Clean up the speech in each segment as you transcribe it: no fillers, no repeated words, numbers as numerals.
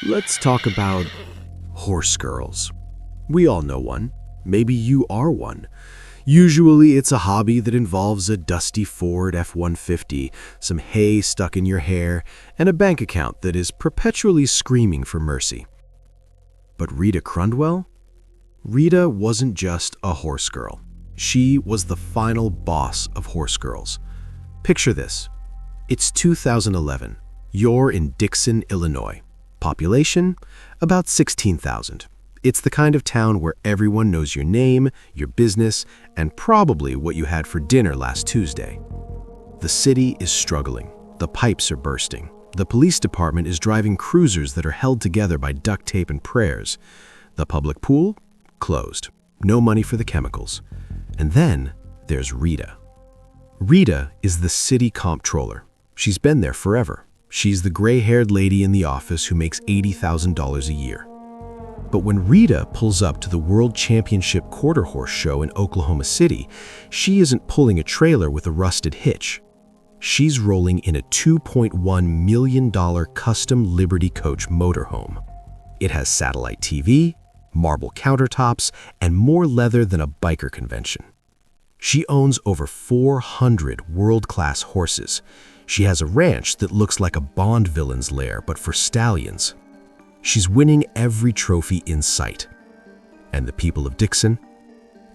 Let's talk about horse girls. We all know one. Maybe you are one. Usually it's a hobby that involves a dusty Ford F-150, some hay stuck in your hair, and a bank account that is perpetually screaming for mercy. But Rita Crundwell? Rita wasn't just a horse girl. She was the final boss of horse girls. Picture this. It's 2011. You're in Dixon, Illinois. Population? About 16,000. It's the kind of town where everyone knows your name, your business, and probably what you had for dinner last Tuesday. The city is struggling. The pipes are bursting. The police department is driving cruisers that are held together by duct tape and prayers. The public pool? Closed. No money for the chemicals. And then there's Rita. Rita is the city comptroller. She's been there forever. She's the gray-haired lady in the office who makes $80,000 a year. But when Rita pulls up to the World Championship Quarter Horse Show in Oklahoma City, she isn't pulling a trailer with a rusted hitch. She's rolling in a $2.1 million custom Liberty Coach motorhome. It has satellite TV, marble countertops, and more leather than a biker convention. She owns over 400 world-class horses. She has a ranch that looks like a Bond villain's lair, but for stallions. She's winning every trophy in sight. And the people of Dixon?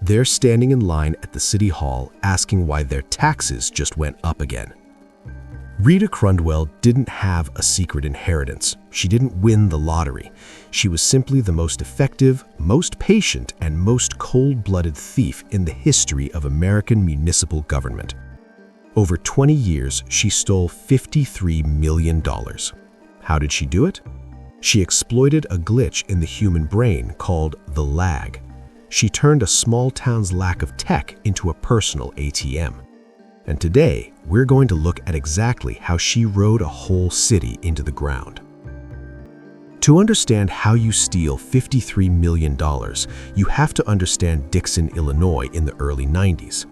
They're standing in line at the city hall asking why their taxes just went up again. Rita Crundwell didn't have a secret inheritance. She didn't win the lottery. She was simply the most effective, most patient, and most cold-blooded thief in the history of American municipal government. Over 20 years, she stole $53 million. How did she do it? She exploited a glitch in the human brain called the lag. She turned a small town's lack of tech into a personal ATM. And today, we're going to look at exactly how she rode a whole city into the ground. To understand how you steal $53 million, you have to understand Dixon, Illinois in the early 90s.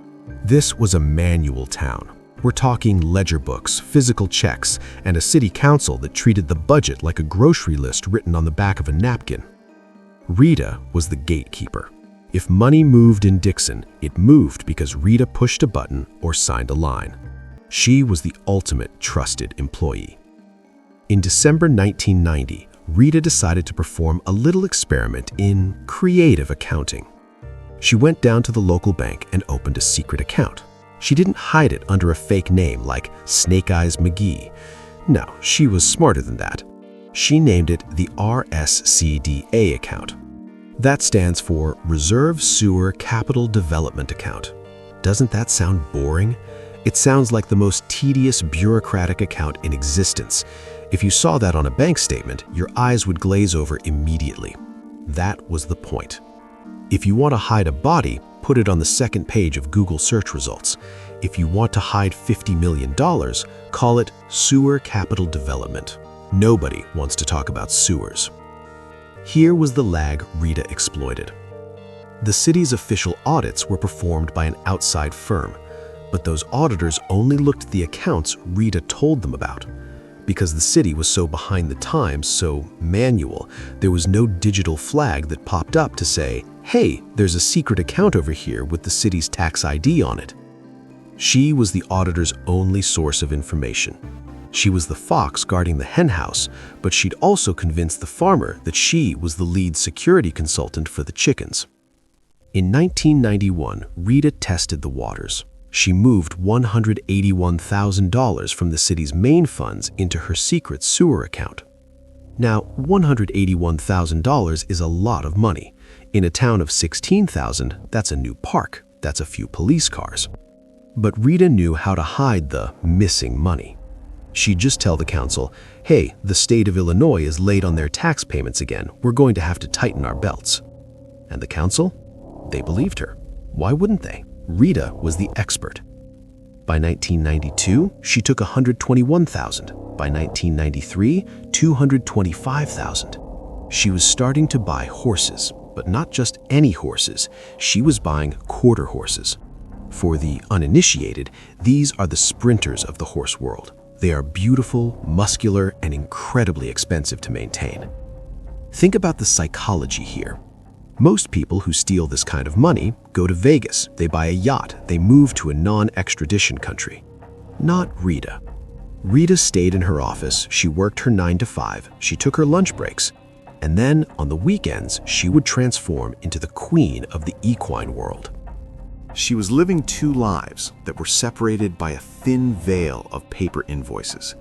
This was a manual town. We're talking ledger books, physical checks, and a city council that treated the budget like a grocery list written on the back of a napkin. Rita was the gatekeeper. If money moved in Dixon, it moved because Rita pushed a button or signed a line. She was the ultimate trusted employee. In December 1990, Rita decided to perform a little experiment in creative accounting. She went down to the local bank and opened a secret account. She didn't hide it under a fake name like Snake Eyes McGee. No, she was smarter than that. She named it the RSCDA Account. That stands for Reserve Sewer Capital Development Account. Doesn't that sound boring? It sounds like the most tedious bureaucratic account in existence. If you saw that on a bank statement, your eyes would glaze over immediately. That was the point. If you want to hide a body, put it on the second page of Google search results. If you want to hide $50 million, call it Sewer Capital Development. Nobody wants to talk about sewers. Here was the lag Rita exploited. The city's official audits were performed by an outside firm, but those auditors only looked at the accounts Rita told them about. Because the city was so behind the times, so manual, there was no digital flag that popped up to say, hey, there's a secret account over here with the city's tax ID on it. She was the auditor's only source of information. She was the fox guarding the henhouse, but she'd also convinced the farmer that she was the lead security consultant for the chickens. In 1991, Rita tested the waters. She moved $181,000 from the city's main funds into her secret sewer account. Now, $181,000 is a lot of money. In a town of 16,000, that's a new park. That's a few police cars. But Rita knew how to hide the missing money. She'd just tell the council, hey, the state of Illinois is late on their tax payments again. We're going to have to tighten our belts. And the council? They believed her. Why wouldn't they? Rita was the expert. By 1992, she took $121,000. By 1993, $225,000. She was starting to buy horses, but not just any horses. She was buying quarter horses. For the uninitiated, these are the sprinters of the horse world. They are beautiful, muscular, and incredibly expensive to maintain. Think about the psychology here. Most people who steal this kind of money go to Vegas, they buy a yacht, they move to a non-extradition country. Not Rita. Rita stayed in her office, she worked her 9 to 5, she took her lunch breaks, and then on the weekends she would transform into the queen of the equine world. She was living two lives that were separated by a thin veil of paper invoices.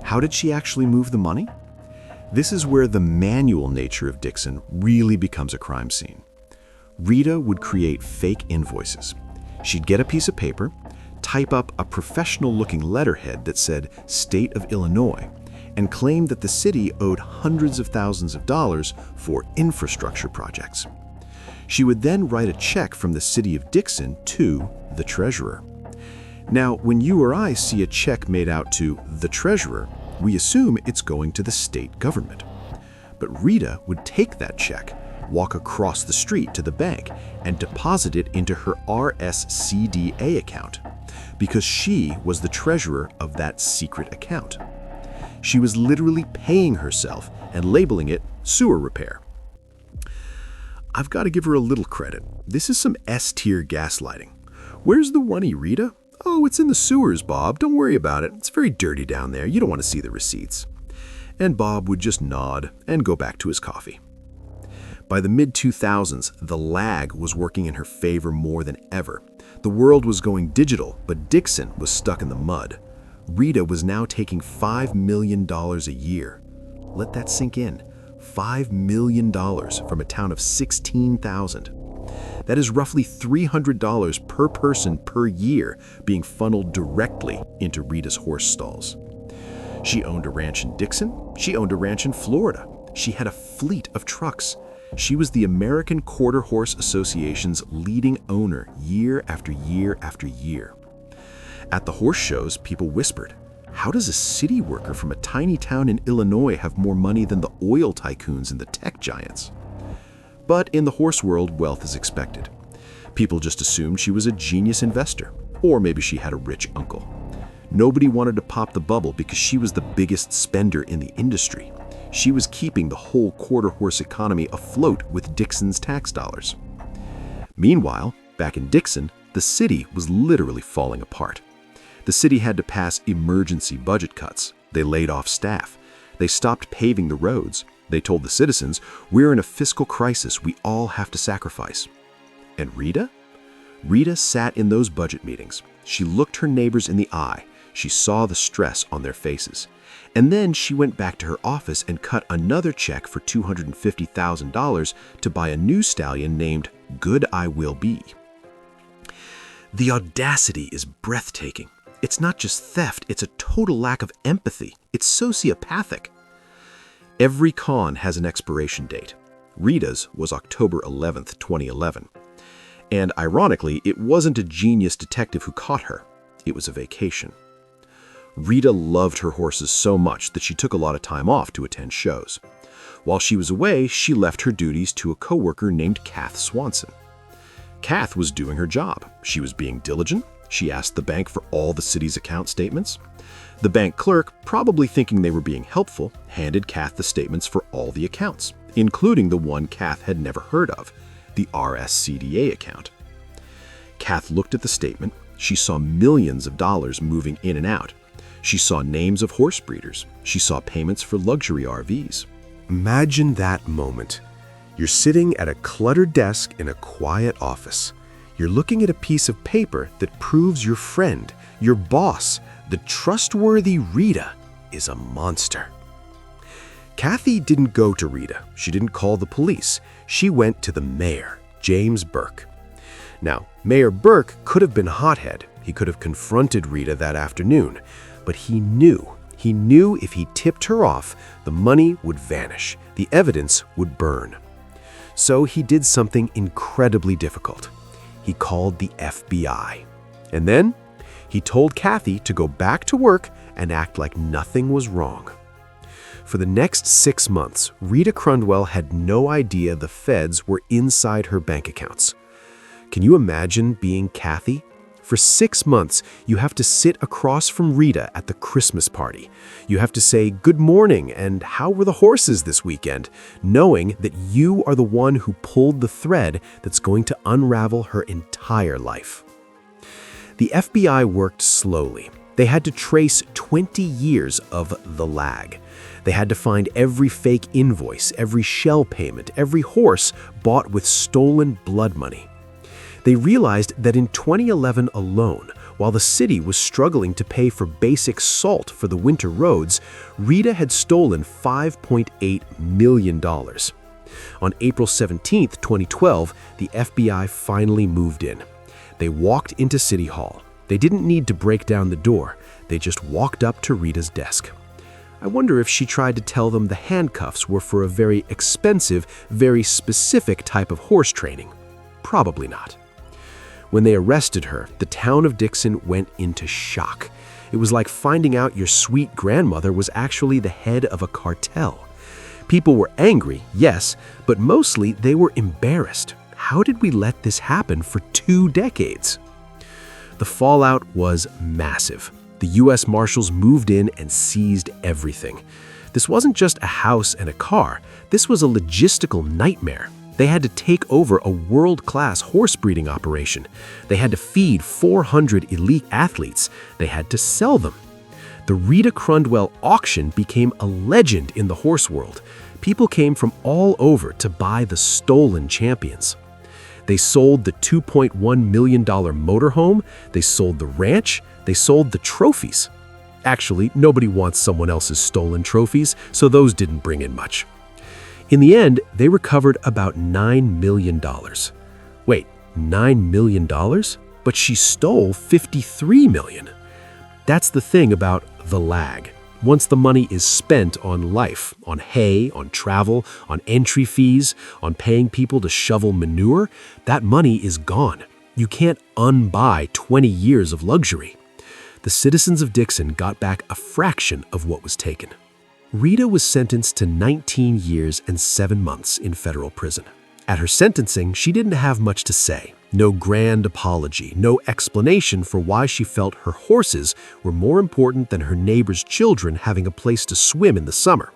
How did she actually move the money? This is where the manual nature of Dixon really becomes a crime scene. Rita would create fake invoices. She'd get a piece of paper, type up a professional-looking letterhead that said State of Illinois, and claim that the city owed hundreds of thousands of dollars for infrastructure projects. She would then write a check from the city of Dixon to the treasurer. Now, when you or I see a check made out to the treasurer, we assume it's going to the state government. But Rita would take that check, walk across the street to the bank, and deposit it into her RSCDA account, because she was the treasurer of that secret account. She was literally paying herself and labeling it sewer repair. I've got to give her a little credit. This is some S-tier gaslighting. Where's the money, Rita? Oh, it's in the sewers, Bob. Don't worry about it. It's very dirty down there. You don't want to see the receipts. And Bob would just nod and go back to his coffee. By the mid-2000s, the lag was working in her favor more than ever. The world was going digital, but Dixon was stuck in the mud. Rita was now taking $5 million a year. Let that sink in. $5 million from a town of 16,000. That is roughly $300 per person per year being funneled directly into Rita's horse stalls. She owned a ranch in Dixon. She owned a ranch in Florida. She had a fleet of trucks. She was the American Quarter Horse Association's leading owner year after year after year. At the horse shows, people whispered, "How does a city worker from a tiny town in Illinois have more money than the oil tycoons and the tech giants?" But in the horse world, wealth is expected. People just assumed she was a genius investor, or maybe she had a rich uncle. Nobody wanted to pop the bubble because she was the biggest spender in the industry. She was keeping the whole quarter horse economy afloat with Dixon's tax dollars. Meanwhile, back in Dixon, the city was literally falling apart. The city had to pass emergency budget cuts. They laid off staff. They stopped paving the roads. They told the citizens, "We're in a fiscal crisis. We all have to sacrifice." And Rita? Rita sat in those budget meetings. She looked her neighbors in the eye. She saw the stress on their faces. And then she went back to her office and cut another check for $250,000 to buy a new stallion named Good I Will Be. The audacity is breathtaking. It's not just theft, it's a total lack of empathy. It's sociopathic. Every con has an expiration date. Rita's was October 11th, 2011. And ironically, it wasn't a genius detective who caught her. It was a vacation. Rita loved her horses so much that she took a lot of time off to attend shows. While she was away, she left her duties to a coworker named Kath Swanson. Kath was doing her job. She was being diligent. She asked the bank for all the city's account statements. The bank clerk, probably thinking they were being helpful, handed Kath the statements for all the accounts, including the one Kath had never heard of, the RSCDA account. Kath looked at the statement. She saw millions of dollars moving in and out. She saw names of horse breeders. She saw payments for luxury RVs. Imagine that moment. You're sitting at a cluttered desk in a quiet office. You're looking at a piece of paper that proves your friend, your boss, the trustworthy Rita, is a monster. Kathy didn't go to Rita. She didn't call the police. She went to the mayor, James Burke. Now, Mayor Burke could have been hothead. He could have confronted Rita that afternoon. But he knew if he tipped her off, the money would vanish. The evidence would burn. So he did something incredibly difficult. He called the FBI. And then he told Kathy to go back to work and act like nothing was wrong. For the next 6 months, Rita Crundwell had no idea the feds were inside her bank accounts. Can you imagine being Kathy? For 6 months, you have to sit across from Rita at the Christmas party. You have to say good morning and how were the horses this weekend, knowing that you are the one who pulled the thread that's going to unravel her entire life. The FBI worked slowly. They had to trace 20 years of the lag. They had to find every fake invoice, every shell payment, every horse bought with stolen blood money. They realized that in 2011 alone, while the city was struggling to pay for basic salt for the winter roads, Rita had stolen $5.8 million. On April 17, 2012, the FBI finally moved in. They walked into City Hall. They didn't need to break down the door. They just walked up to Rita's desk. I wonder if she tried to tell them the handcuffs were for a very expensive, very specific type of horse training. Probably not. When they arrested her, the town of Dixon went into shock. It was like finding out your sweet grandmother was actually the head of a cartel. People were angry, yes, but mostly they were embarrassed. How did we let this happen for 2 decades? The fallout was massive. The U.S. Marshals moved in and seized everything. This wasn't just a house and a car. This was a logistical nightmare. They had to take over a world-class horse breeding operation. They had to feed 400 elite athletes. They had to sell them. The Rita Crundwell auction became a legend in the horse world. People came from all over to buy the stolen champions. They sold the $2.1 million motorhome. They sold the ranch. They sold the trophies. Actually, nobody wants someone else's stolen trophies, so those didn't bring in much. In the end, they recovered about $9 million. Wait, $9 million? But she stole $53 million. That's the thing about the lag. Once the money is spent on life, on hay, on travel, on entry fees, on paying people to shovel manure, that money is gone. You can't unbuy 20 years of luxury. The citizens of Dixon got back a fraction of what was taken. Rita was sentenced to 19 years and 7 months in federal prison. At her sentencing, she didn't have much to say. No grand apology, no explanation for why she felt her horses were more important than her neighbor's children having a place to swim in the summer.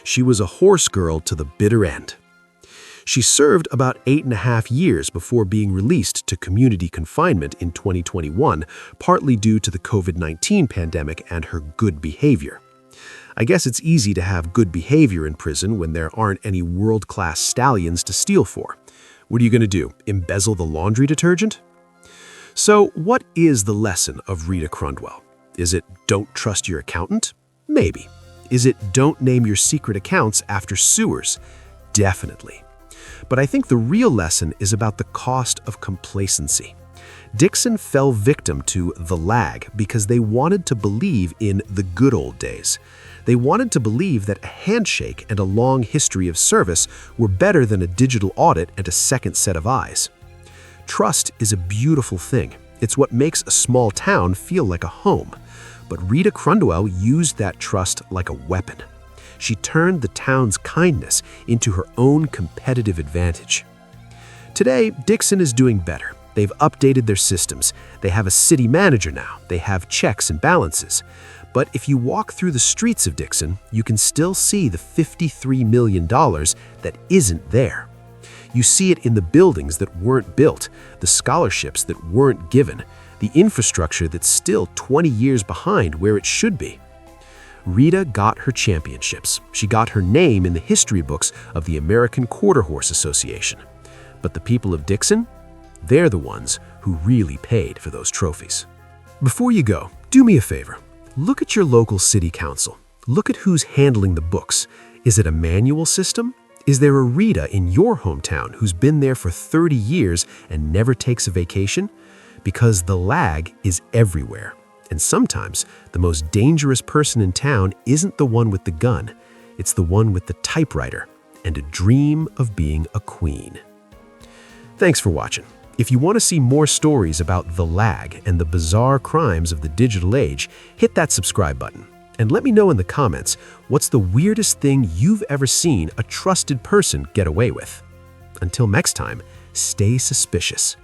She was a horse girl to the bitter end. She served about 8.5 years before being released to community confinement in 2021, partly due to the COVID-19 pandemic and her good behavior. I guess it's easy to have good behavior in prison when there aren't any world-class stallions to steal for. What are you going to do, embezzle the laundry detergent? So what is the lesson of Rita Crundwell? Is it don't trust your accountant? Maybe. Is it don't name your secret accounts after sewers? Definitely. But I think the real lesson is about the cost of complacency. Dixon fell victim to the lag because they wanted to believe in the good old days. They wanted to believe that a handshake and a long history of service were better than a digital audit and a second set of eyes. Trust is a beautiful thing. It's what makes a small town feel like a home. But Rita Crundwell used that trust like a weapon. She turned the town's kindness into her own competitive advantage. Today, Dixon is doing better. They've updated their systems. They have a city manager now. They have checks and balances. But if you walk through the streets of Dixon, you can still see the $53 million that isn't there. You see it in the buildings that weren't built, the scholarships that weren't given, the infrastructure that's still 20 years behind where it should be. Rita got her championships. She got her name in the history books of the American Quarter Horse Association. But the people of Dixon, they're the ones who really paid for those trophies. Before you go, do me a favor. Look at your local city council. Look at who's handling the books. Is it a manual system? Is there a Rita in your hometown who's been there for 30 years and never takes a vacation? Because the lag is everywhere. And sometimes the most dangerous person in town isn't the one with the gun. It's the one with the typewriter and a dream of being a queen. Thanks for watching. If you want to see more stories about the lag and the bizarre crimes of the digital age, hit that subscribe button. And let me know in the comments, what's the weirdest thing you've ever seen a trusted person get away with? Until next time, stay suspicious.